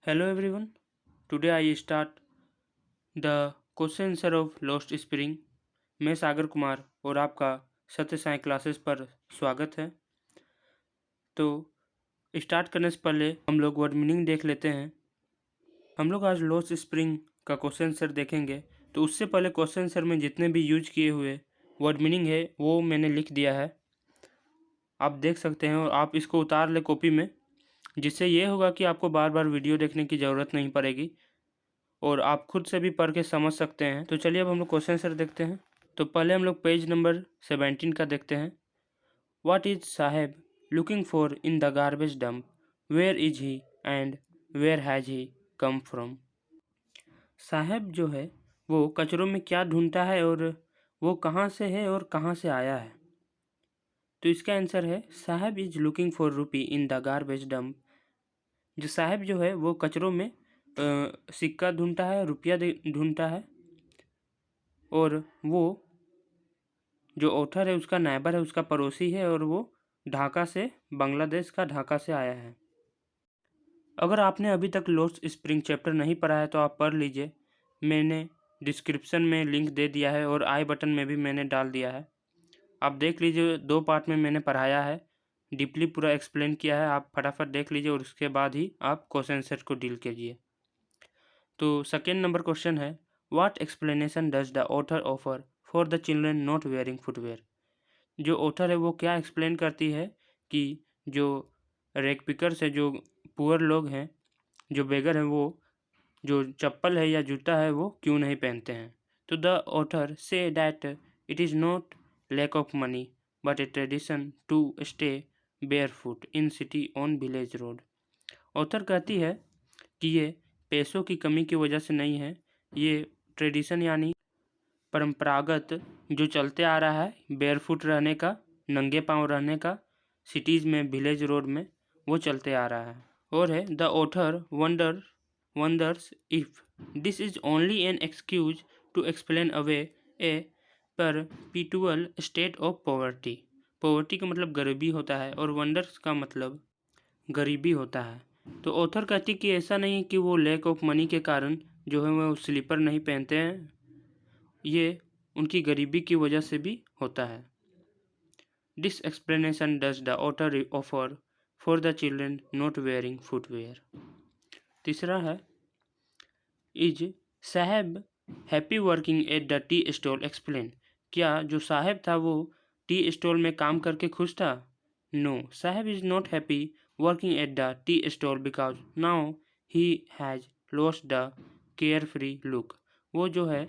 Hello everyone. Today I start the question answer of lost spring. मैं सागर कुमार और आपका सत्य साई क्लासेस पर स्वागत है। तो स्टार्ट करने से पहले हम लोग वर्ड मीनिंग देख लेते हैं। हम लोग आज लॉस्ट स्प्रिंग का क्वेश्चन आंसर देखेंगे। तो उससे पहले क्वेश्चन आंसर में जितने भी यूज किए हुए वर्ड मीनिंग है वो मैंने लिख दिया है, आप देख सकते हैं। और आप इसको उतार ले कॉपी में, जिससे ये होगा कि आपको बार बार वीडियो देखने की ज़रूरत नहीं पड़ेगी और आप खुद से भी पढ़ के समझ सकते हैं। तो चलिए अब हम लोग क्वेश्चन आंसर देखते हैं। तो पहले हम लोग पेज नंबर 17 का देखते हैं। What is Saheb looking for in the garbage dump, where is he and where has he come from. Saheb जो है वो कचरों में क्या ढूंढता है और वो कहाँ से है और कहाँ से आया है। तो इसका आंसर है साहेब इज लुकिंग फॉर रूपी इन द गार्बेज डंप। जो साहेब जो है वो कचरों में सिक्का ढूंढता है, रुपया ढूंढता है। और वो जो ऑथर है उसका नाइबर है, उसका पड़ोसी है और वो ढाका से, बांग्लादेश का ढाका से आया है। अगर आपने अभी तक लॉस्ट स्प्रिंग चैप्टर नहीं पढ़ा है तो आप पढ़ लीजिए। मैंने डिस्क्रिप्शन में लिंक दे दिया है और आई बटन में भी मैंने डाल दिया है। आप देख लीजिए, 2 पार्ट में मैंने पढ़ाया है, डीपली पूरा एक्सप्लेन किया है। आप फटाफट देख लीजिए और उसके बाद ही आप क्वेश्चन सेट को डील कीजिए। तो सेकेंड नंबर क्वेश्चन है, what explanation does the author offer for the children not wearing footwear. जो ऑथर है वो क्या एक्सप्लेन करती है कि जो रेग पिकर्स है, जो पुअर लोग हैं, जो बेगर हैं, वो जो चप्पल है या जूता है वो क्यों नहीं पहनते हैं। तो the author says that it is not lack of money but a tradition to stay barefoot in city on village road. Author कहती है कि ये पैसों की कमी की वजह से नहीं है, ये ट्रेडिशन यानी परंपरागत जो चलते आ रहा है बेयरफुट रहने का, नंगे पांव रहने का, सिटीज़ में, विलेज रोड में, वो चलते आ रहा है। और है the author wonders if this is only an excuse to explain away a perpetual state of poverty. Poverty का मतलब गरीबी होता है और वंडर्स का मतलब गरीबी होता है। तो ऑथर कहती कि ऐसा नहीं है कि वो लैक ऑफ मनी के कारण जो है वो स्लीपर नहीं पहनते हैं, ये उनकी गरीबी की वजह से भी होता है। This explanation does the author offer for the children not wearing footwear. तीसरा है, is Saheb happy working at the tea stall explain. क्या जो साहेब था वो टी स्टॉल में काम करके खुश था। No, Saheb is not happy working at the tea stall because now he has lost the carefree look. वो जो है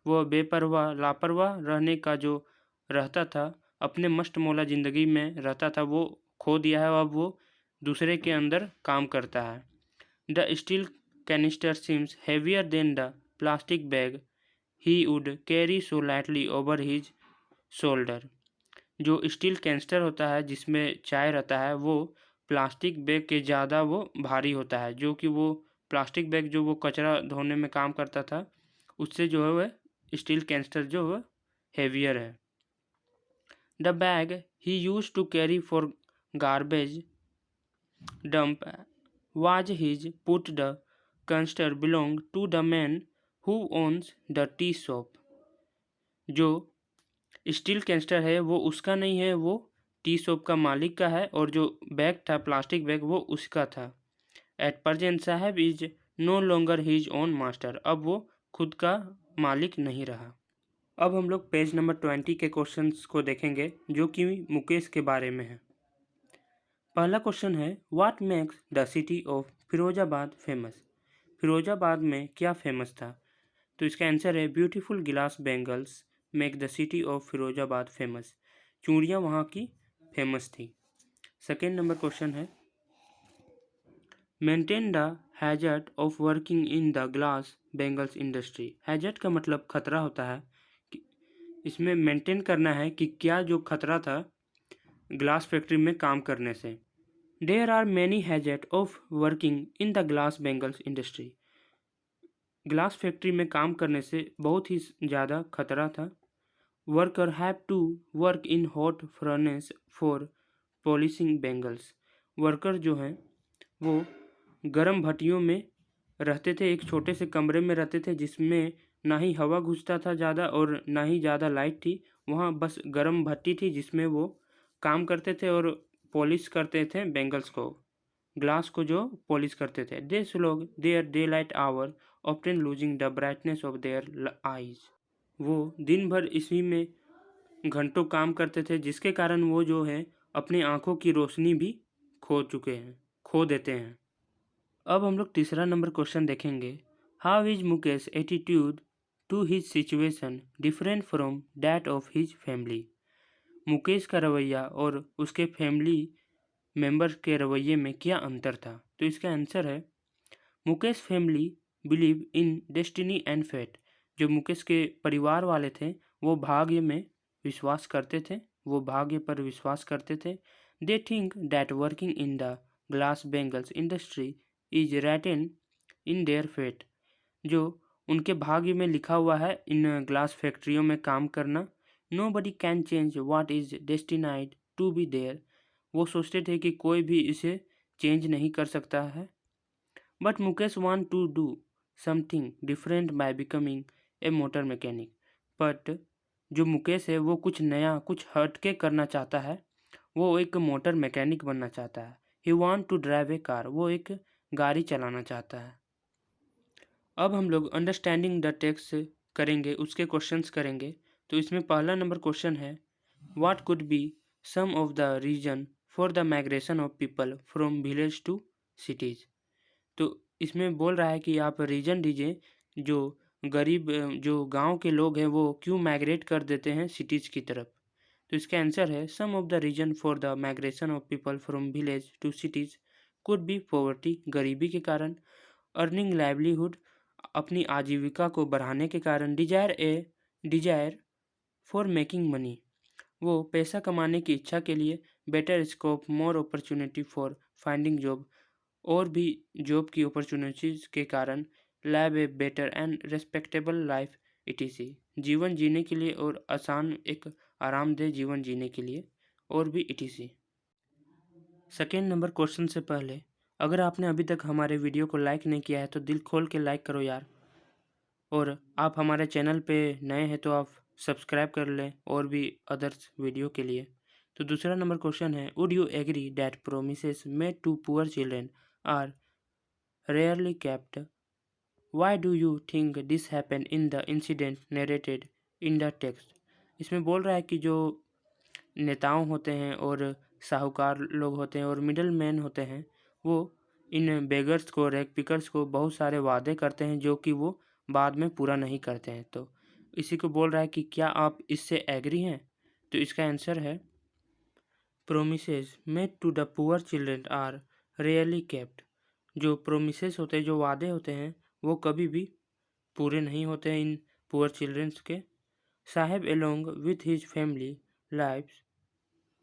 वो बेपरवाह, लापरवाह रहने का जो रहता था, अपने मस्त मौला ज़िंदगी में रहता था, वो खो दिया है। अब वो दूसरे के अंदर काम करता है। The steel canister seems heavier than the plastic bag he would carry so lightly over his shoulder। जो स्टील कैनिस्टर होता है जिसमें चाय रहता है वो प्लास्टिक बैग के ज़्यादा वो भारी होता है, जो कि वो प्लास्टिक बैग जो वो कचरा धोने में काम करता था उससे जो है वह स्टील कैनिस्टर जो है हेवियर है। The bag he used to carry for garbage dump was his put the canister belonged to the man who owns the tea shop। जो स्टील कैनिस्टर है वो उसका नहीं है, वो टी शॉप का मालिक का है, और जो बैग था प्लास्टिक बैग वो उसका था। At present Sahab is no longer his own master. अब वो खुद का मालिक नहीं रहा। अब हम लोग पेज नंबर 20 के क्वेश्चंस को देखेंगे जो कि मुकेश के बारे में है। पहला क्वेश्चन है, what makes the city of Firozabad famous. Firozabad में क्या फेमस था। तो इसका आंसर है beautiful glass bangles make the city of Firozabad famous. चूड़ियाँ वहाँ की फेमस थी। सेकेंड नंबर क्वेश्चन है, maintain the hazard of working in the glass bangles industry. Hazard का मतलब खतरा होता है, कि इसमें मेंटेन करना है कि क्या जो खतरा था ग्लास फैक्ट्री में काम करने से। There are many hazard of working in the glass bangles industry. Glass factory में काम करने से बहुत ही ज़्यादा खतरा था। Worker have to work in hot furnace for polishing bangles. Worker जो हैं वो गर्म भट्टियों में रहते थे, एक छोटे से कमरे में रहते थे जिसमें ना ही हवा घुसता था ज़्यादा और ना ही ज़्यादा लाइट थी। वहाँ बस गर्म भट्टी थी जिसमें वो काम करते थे और पॉलिश करते थे बैंगल्स को, ग्लास को जो पॉलिश करते थे। They slog their daylight hours often losing the brightness of their eyes. वो दिन भर इसी में घंटों काम करते थे जिसके कारण वो जो है अपनी आंखों की रोशनी भी खो देते हैं। अब हम लोग तीसरा नंबर क्वेश्चन देखेंगे। How is Mukesh attitude to his situation different from that of his family. Mukesh का रवैया और उसके फैमिली मेंबर्स के रवैये में क्या अंतर था? तो इसका आंसर है Mukesh family believe in destiny and fate. जो मुकेश के परिवार वाले थे वो भाग्य पर विश्वास करते थे। They think that working in the glass bangles industry is written in their fate. जो उनके भाग्य में लिखा हुआ है इन ग्लास फैक्ट्रियों में काम करना। Nobody can change what is destined to be there. वो सोचते थे कि कोई भी इसे चेंज नहीं कर सकता है। But Mukesh want to do something different by becoming a motor mechanic. But जो मुकेश है वो कुछ नया, कुछ हटके करना चाहता है। वो एक मोटर मैकेनिक बनना चाहता है। He want to drive a car. वो एक गाड़ी चलाना चाहता है। अब हम लोग अंडरस्टैंडिंग द टेक्स्ट करेंगे, उसके क्वेश्चंस करेंगे। तो इसमें पहला नंबर क्वेश्चन है what could be some of the reason for the migration of people from village to cities. तो इसमें बोल रहा है कि आप रीजन दीजिए जो गरीब जो गांव के लोग हैं वो क्यों माइग्रेट कर देते हैं सिटीज़ की तरफ। तो इसका आंसर है some of the reason for the migration of people from village to cities could be poverty, गरीबी के कारण, अर्निंग लाइवलीहुड, अपनी आजीविका को बढ़ाने के कारण, डिजायर फॉर मेकिंग मनी, वो पैसा कमाने की इच्छा के लिए, better scope more opportunity for finding job, और भी जॉब की अपॉर्चुनिटीज़ के कारण, lab a better and respectable life etc., जीवन जीने के लिए और आसान एक आरामदेह जीवन जीने के लिए, और भी इटीसी। सेकेंड नंबर क्वेश्चन से पहले अगर आपने अभी तक हमारे वीडियो को लाइक नहीं किया है तो दिल खोल के लाइक करो यार, और आप हमारे चैनल पे नए हैं तो आप सब्सक्राइब कर लें और भी अदर्स वीडियो के लिए। तो दूसरा नंबर क्वेश्चन है would you agree that promises made to poor children are rarely kept. Why do you think this happen in the incident narrated in the text. इसमें बोल रहा है कि जो नेताओं होते हैं और साहूकार लोग होते हैं और मिडल मैन होते हैं वो इन बेगर्स को, रैग पिकर्स को बहुत सारे वादे करते हैं जो कि वो बाद में पूरा नहीं करते हैं। तो इसी को बोल रहा है कि क्या आप इससे एग्री हैं। तो इसका आंसर है promises made to the poor children are rarely kept. जो प्रोमिसेस होते हैं, जो वादे होते हैं वो कभी भी पूरे नहीं होते हैं इन पुअर चिल्ड्रेंस के। Saheb along with his family lives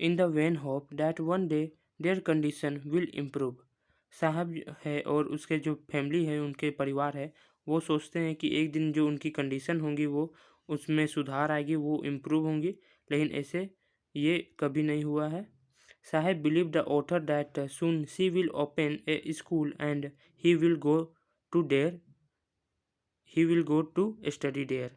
in the vain hope that one day their condition will improve. Saheb है और उसके जो फैमिली है, उनके परिवार है, वो सोचते हैं कि एक दिन जो उनकी कंडीशन होंगी वो उसमें सुधार आएगी, वो इम्प्रूव होंगी, लेकिन ऐसे ये कभी नहीं हुआ है। Saheb believe the author that soon she will open a school and he will go to study there.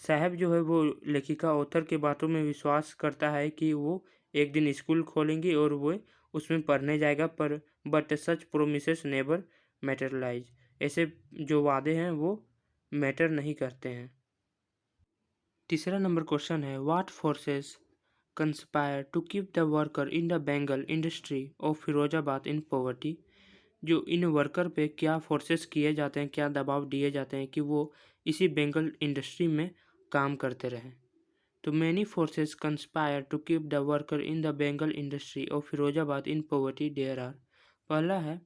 Saheb जो है वो लेखिका ऑथर के बातों में विश्वास करता है कि वो एक दिन स्कूल खोलेंगी और वो उसमें पढ़ने जाएगा, पर बट सच प्रोमिसेस नेवर मैटरलाइज। ऐसे जो वादे हैं वो मैटर नहीं करते हैं। तीसरा नंबर क्वेश्चन है what forces conspire to keep the worker in the bangle industry of Firozabad in poverty. जो इन वर्कर पे क्या फोर्सेस किए जाते हैं, क्या दबाव दिए जाते हैं कि वो इसी बेंगल इंडस्ट्री में काम करते रहें। तो many forces conspire to keep the worker in the bangle industry of Firozabad in poverty there are. पहला है,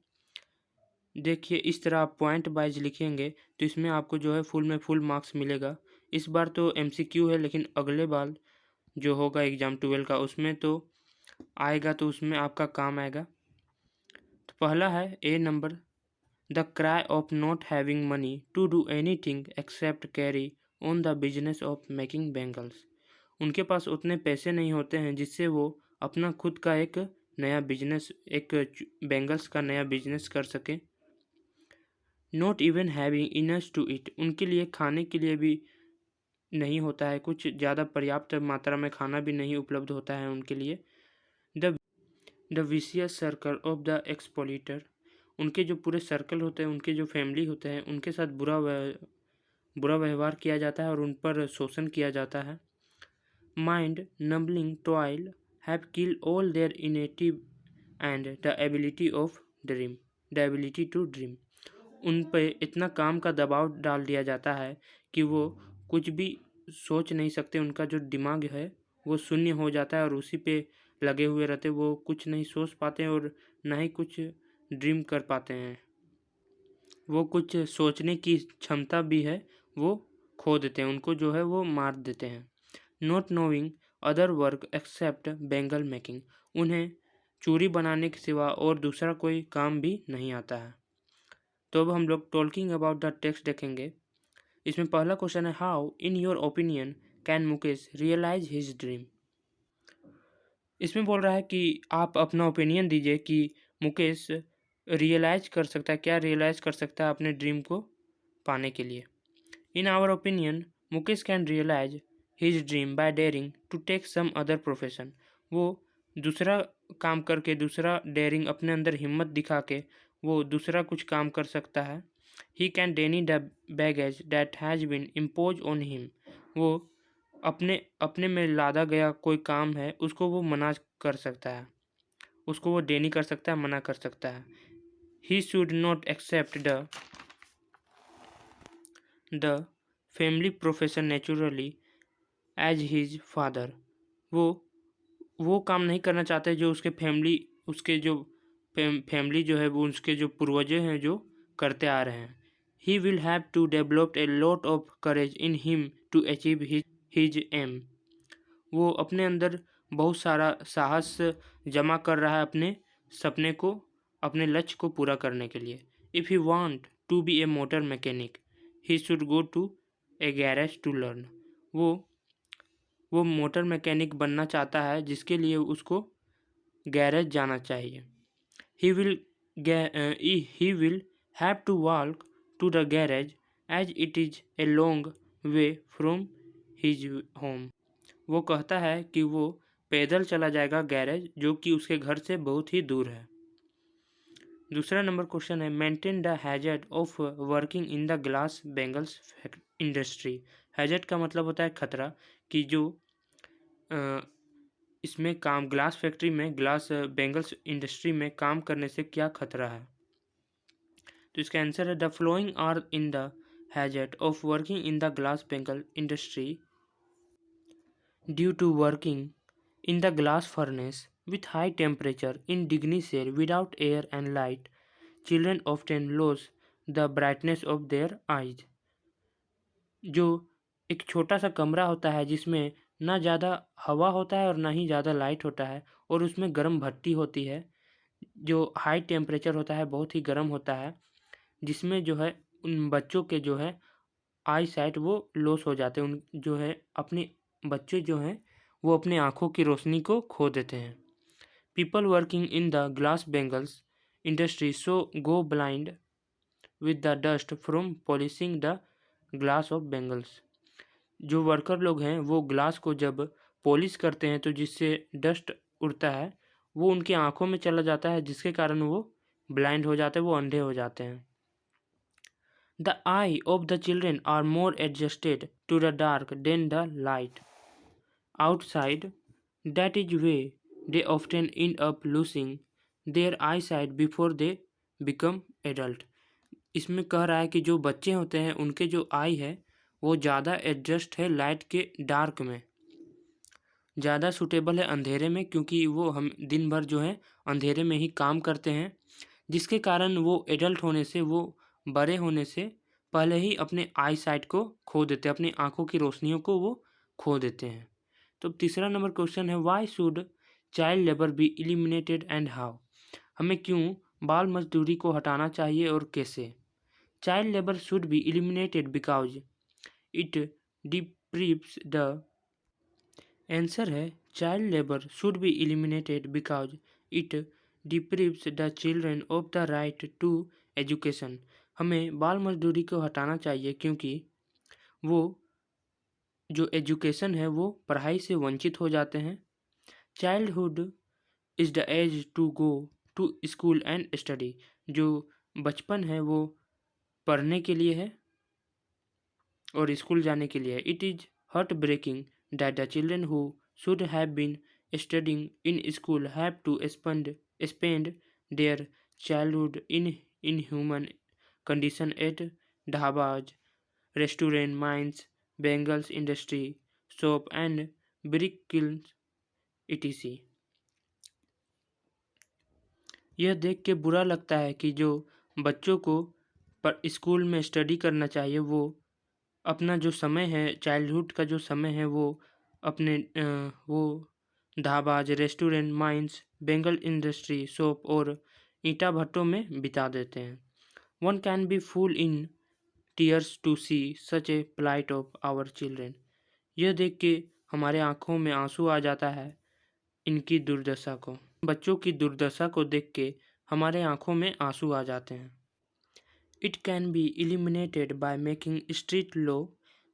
देखिए इस तरह आप पॉइंट वाइज लिखेंगे तो इसमें आपको जो है फुल में फुल मार्क्स मिलेगा। इस बार तो MCQ है, लेकिन अगले बार जो होगा एग्जाम 12 का उसमें तो आएगा, तो उसमें आपका काम आएगा। तो पहला है a number, the cry of not having money to do anything except carry on the business of making bangles. उनके पास उतने पैसे नहीं होते हैं जिससे वो अपना खुद का एक नया बिजनेस, एक बैंगल्स का नया बिजनेस कर सकें। Not even having enough to eat, उनके लिए खाने के लिए भी नहीं होता है, कुछ ज़्यादा पर्याप्त मात्रा में खाना भी नहीं उपलब्ध होता है उनके लिए। The vicious circle of the exploiter, उनके जो पूरे सर्कल होते हैं, उनके जो फैमिली होते हैं, उनके साथ बुरा व्यवहार किया जाता है और उन पर शोषण किया जाता है। Mind numbing toil have killed all their initiative and the ability to dream, उन पे इतना काम का दबाव डाल दिया जाता है कि वो कुछ भी सोच नहीं सकते, उनका जो दिमाग है वो शून्य हो जाता है और उसी पे लगे हुए रहते, वो कुछ नहीं सोच पाते और ना ही कुछ ड्रीम कर पाते हैं। वो कुछ सोचने की क्षमता भी है वो खो देते हैं, उनको जो है वो मार देते हैं। Not knowing other work except bangle making, उन्हें चूड़ी बनाने के सिवा और दूसरा कोई काम भी नहीं आता है। तो अब हम लोग टॉकिंग अबाउट द टेक्स्ट देखेंगे। इसमें पहला क्वेश्चन है, how in your opinion can Mukesh realise his dream. इसमें बोल रहा है कि आप अपना ओपिनियन दीजिए कि मुकेश रियलाइज कर सकता है, क्या रियलाइज कर सकता है अपने ड्रीम को पाने के लिए। In our opinion Mukesh can realise his dream by daring to take some other profession, वो दूसरा काम करके, दूसरा डेयरिंग, अपने अंदर हिम्मत दिखा के वो दूसरा कुछ काम कर सकता है। He can deny the baggage that has been impose on him, वो अपने में लादा गया कोई काम है उसको वो मना कर सकता है, उसको वो डेनी कर सकता है, मना कर सकता है। He should not accept the family profession naturally as his father, वो काम नहीं करना चाहते जो उसके जो फैमिली जो है वो उसके जो पूर्वजे हैं जो करते आ रहे हैं। He will have to develop a lot of courage in him to achieve his aim, वो अपने अंदर बहुत सारा साहस जमा कर रहा है अपने सपने को, अपने लक्ष्य को पूरा करने के लिए। If he want to be a motor mechanic he should go to a garage to learn, वो मोटर मैकेनिक बनना चाहता है जिसके लिए उसको गैरेज जाना चाहिए। He will have to walk to the garage as it is a long way from his home, वो कहता है कि वो पैदल चला जाएगा गैरेज जो कि उसके घर से बहुत ही दूर है। दूसरा नंबर क्वेश्चन है, maintain the hazard of working in the glass bangles industry. Hazard का मतलब होता है खतरा, कि जो इसमें काम ग्लास फैक्ट्री में, ग्लास बेंगल्स इंडस्ट्री में काम करने से क्या खतरा है। तो इसका आंसर है, the following are in the hazard of working in the glass bangle industry due to working in the glass furnace with high temperature in Digni's air without air and light, children often lose the brightness of their eyes. जो एक छोटा सा कमरा होता है जिसमें ना ज़्यादा हवा होता है और ना ही ज़्यादा लाइट होता है, और उसमें गर्म भट्टी होती है, जो हाई टेम्परेचर होता है, बहुत ही गर्म होता है, जिसमें जो है उन बच्चों के जो है आई साइट वो लॉस हो जाते हैं, उन जो है अपने बच्चे जो हैं वो अपने आँखों की रोशनी को खो देते हैं। People working in the glass bangles industry so go blind with the dust from polishing the glass of bangles, जो वर्कर लोग हैं वो ग्लास को जब पॉलिश करते हैं तो जिससे डस्ट उड़ता है वो उनकी आँखों में चला जाता है, जिसके कारण वो ब्लाइंड हो जाते हैं, वो अंधे हो जाते हैं। The eye of the children are more adjusted to the dark than the light outside, that is why they often end up losing their eyesight before they become adult. इसमें कह रहा है कि जो बच्चे होते हैं उनके जो आई है वो ज़्यादा एडजस्ट है लाइट के डार्क में, ज़्यादा सूटेबल है अंधेरे में, क्योंकि वो हम दिन भर जो है अंधेरे में ही काम करते हैं, जिसके कारण वो एडल्ट होने से, वो बड़े होने से पहले ही अपने आई साइट को खो देते हैं, अपनी आँखों की रोशनियों को वो खो देते हैं। तो तीसरा नंबर क्वेश्चन है, why should child labour be eliminated and how, हमें क्यों बाल मजदूरी को हटाना चाहिए और कैसे। Child labour should be eliminated because it deprives the, answer है child labour should be eliminated because it deprives the children of the right to education, हमें बाल मजदूरी को हटाना चाहिए, क्योंकि वो जो एजुकेशन है वो पढ़ाई से वंचित हो जाते हैं। Childhood is the age to go to school and study. जो बचपन है वो पढ़ने के लिए है और स्कूल जाने के लिए है। It is heart breaking that the children who should have been studying in school have to spend their childhood in human condition at dhabas, restaurant, mines, bangles industry, soap and brick kilns, etc. यह देख के बुरा लगता है कि जो बच्चों को पर स्कूल में स्टडी करना चाहिए, वो अपना जो समय है, चाइल्डहुड का जो समय है, वो अपने वो dhabas, restaurant, mines, bangle industry, soap और ईंटा भट्टों में बिता देते हैं। One can be full in tears to see such a plight of our children. यह देख के हमारे आंखों में आंसू आ जाता है इनकी दुर्दशा को। बच्चों की दुर्दशा को देख के हमारे आंखों में आंसू आ जाते हैं। It can be eliminated by making strict law.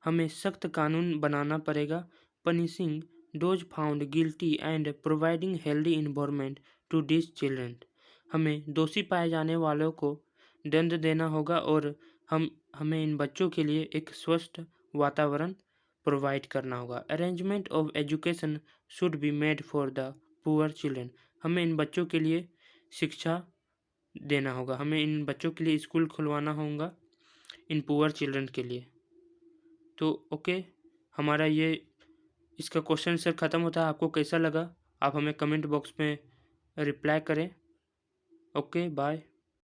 हमें सख्त कानून बनाना पड़ेगा। Punishing those found guilty and providing healthy environment to this children. हमें दोषी पाए जाने वालों को दंड देना होगा और हमें इन बच्चों के लिए एक स्वस्थ वातावरण प्रोवाइड करना होगा। Arrangement of education should be made for the poor children. हमें इन बच्चों के लिए शिक्षा देना होगा। हमें इन बच्चों के लिए स्कूल खुलवाना होगा इन पुअर चिल्ड्रन के लिए। तो ओके, हमारा ये इसका क्वेश्चन आंसर ख़त्म होता है। आपको कैसा लगा आप हमें कमेंट बॉक्स में रिप्लाई करें। Okay, bye.